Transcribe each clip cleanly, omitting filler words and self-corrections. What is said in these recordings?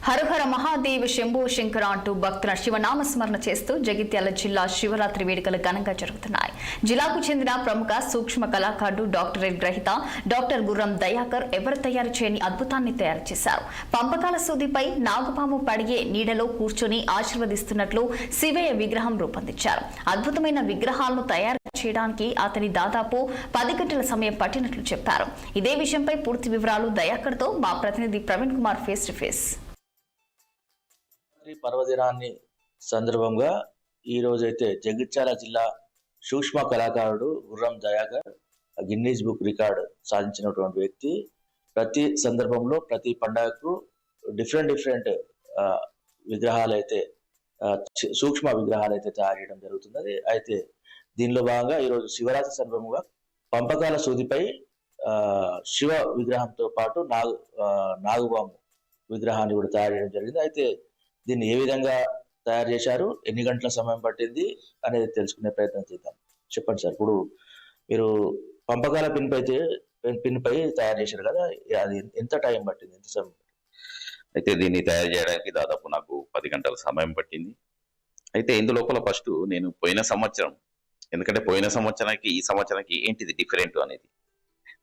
హరహర మహాదేవ శంభో శంకర అంటూ భక్తుల శివనామస్మరణ చేస్తూ జగిత్యాల జిల్లా శివరాత్రి వేడుకలు ఘనంగా జరుగుతున్నాయి. జిల్లాకు చెందిన ప్రముఖ సూక్ష్మ కళాకారుడు డాక్టరేట్ గ్రహీత డాక్టర్ గుర్రం దయాకర్ ఎవరు తయారు చేయని అద్భుతాన్ని తయారు చేశారు. పంపకాల సూదిపై నాగుపాము పడిగే నీడలో కూర్చొని ఆశీర్వదిస్తున్నట్లు శివయ్య విగ్రహం రూపొందించారు. అద్భుతమైన విగ్రహాలను తయారు చేయడానికి అతని దాదాపు 10 గంటల సమయం పట్టినట్లు చెప్పారు. ఇదే విషయంపై పూర్తి వివరాలు దయాకర్తో మా ప్రతినిధి Praveen Kumar face to face. పర్వదినాన్ని సందర్భంగా ఈ రోజైతే జగిత్యాల జిల్లా సూక్ష్మ కళాకారుడు గుర్రం దయాకర్ గిన్నీస్ బుక్ రికార్డ్ సాధించినటువంటి వ్యక్తి. ప్రతి సందర్భంలో ప్రతి పండుగకు డిఫరెంట్ విగ్రహాలు అయితే సూక్ష్మ విగ్రహాలు అయితే తయారు చేయడం జరుగుతున్నది. అయితే దీనిలో భాగంగా ఈరోజు శివరాత్రి సందర్భంగా పంపకాల సూదిపై శివ విగ్రహంతో పాటు నాగుబాము విగ్రహాన్ని కూడా తయారు చేయడం జరిగింది. అయితే దీన్ని ఏ విధంగా తయారు చేశారు, ఎన్ని గంటల సమయం పట్టింది అనేది తెలుసుకునే ప్రయత్నం చేద్దాం. చెప్పండి సార్, ఇప్పుడు మీరు పంపకాల పిన్ పై తయారు చేశారు కదా, అది ఎంత టైం పట్టింది, ఎంత సమయం పట్టింది? అయితే దీన్ని తయారు చేయడానికి దాదాపు నాకు 10 గంటల సమయం పట్టింది. అయితే ఇందులోపల ఫస్ట్ నేను పోయిన సంవత్సరం, ఎందుకంటే పోయిన సంవత్సరానికి ఈ సంవత్సరానికి ఏంటిది డిఫరెంట్ అనేది.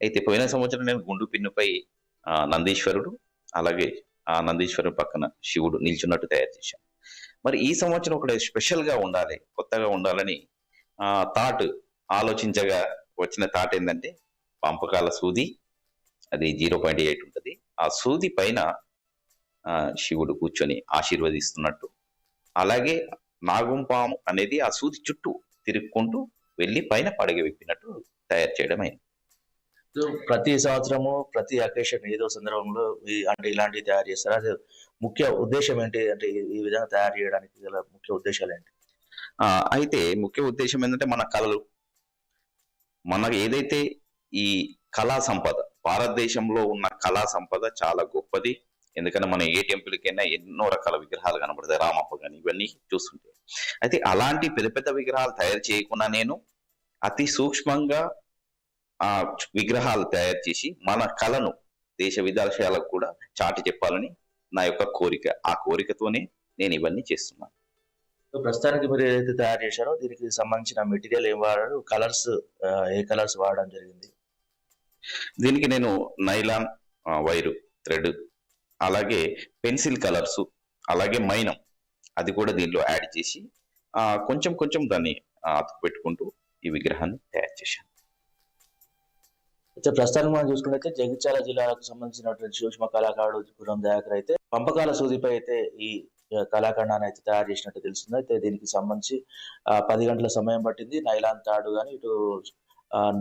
అయితే పోయిన సంవత్సరం నేను గుండు పిన్నుపై నందీశ్వరుడు, అలాగే ఆ నందీశ్వరుడు పక్కన శివుడు నిల్చున్నట్టు తయారు చేశాను. మరి ఈ సంవత్సరం ఒకటి స్పెషల్ గా ఉండాలి, కొత్తగా ఉండాలని ఆలోచించగా వచ్చిన థాట్ ఏంటంటే పంపకాల సూది, అది 0.8 ఉంటుంది. ఆ సూది పైన శివుడు కూర్చొని ఆశీర్వదిస్తున్నట్టు, అలాగే నాగుపాము అనేది ఆ సూది చుట్టూ తిరుక్కుంటూ వెళ్ళి పైన పడగ విప్పినట్టు తయారు చేయడం అయింది. ప్రతి సంవత్సరము ప్రతి అకేషన్ ఏదో సందర్భంలో అంటే ఇలాంటివి తయారు చేస్తారు. అది ముఖ్య ఉద్దేశం ఏంటి, అంటే ఈ విధంగా తయారు చేయడానికి గల ముఖ్య ఉద్దేశాలు ఏంటి? అయితే ముఖ్య ఉద్దేశం ఏంటంటే మన కళలు, మన ఏదైతే ఈ కళా సంపద, భారతదేశంలో ఉన్న కళా సంపద చాలా గొప్పది. ఎందుకంటే మనం ఏ టెంపుల్కైనా ఎన్నో రకాల విగ్రహాలు కనబడతాయి, రామప్ప కానీ ఇవన్నీ చూస్తుంటే. అయితే అలాంటి పెద్ద పెద్ద విగ్రహాలు తయారు చేయకుండా నేను అతి సూక్ష్మంగా ఆ విగ్రహాలు తయారు చేసి మన కళను దేశ విదేశాలకు కూడా చాటి చెప్పాలని నా యొక్క కోరిక. ఆ కోరికతోనే నేను ఇవన్నీ చేస్తున్నాను. ప్రస్తుతానికి మీరు ఏదైతే తయారు చేశారో దీనికి సంబంధించిన మెటీరియల్ ఏం వాడారు, కలర్స్ ఏ కలర్స్ వాడడం జరిగింది? దీనికి నేను నైలాన్ వైరు థ్రెడ్, అలాగే పెన్సిల్ కలర్స్, అలాగే మైనం అది కూడా దీనిలో యాడ్ చేసి కొంచెం దాన్ని అతుకు పెట్టుకుంటూ ఈ విగ్రహాన్ని తయారు చేశాను. అయితే ప్రస్తుతానికి మనం చూసుకున్నట్లయితే జగిత్యాల జిల్లాకు సంబంధించినటువంటి సూక్ష్మ కళాకారుడు గుర్రం దయాకర్ అయితే పంపకాల సూదిపై అయితే ఈ కళాఖండాన్ని అయితే తయారు చేసినట్టు తెలుస్తుంది. అయితే దీనికి సంబంధించి 10 గంటల సమయం పట్టింది. నైలాన్ తాడు కానీ ఇటు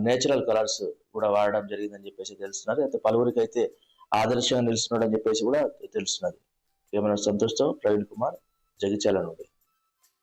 నేచురల్ కలర్స్ కూడా వాడడం జరిగిందని చెప్పేసి తెలుస్తున్నారు. అయితే పలువురికి అయితే ఆదర్శంగా నిలుస్తున్నాడు అని చెప్పేసి కూడా తెలుస్తున్నది. ఏమైనా సంతోషంతో ప్రవీణ్ కుమార్, జగిత్యాల నుండి.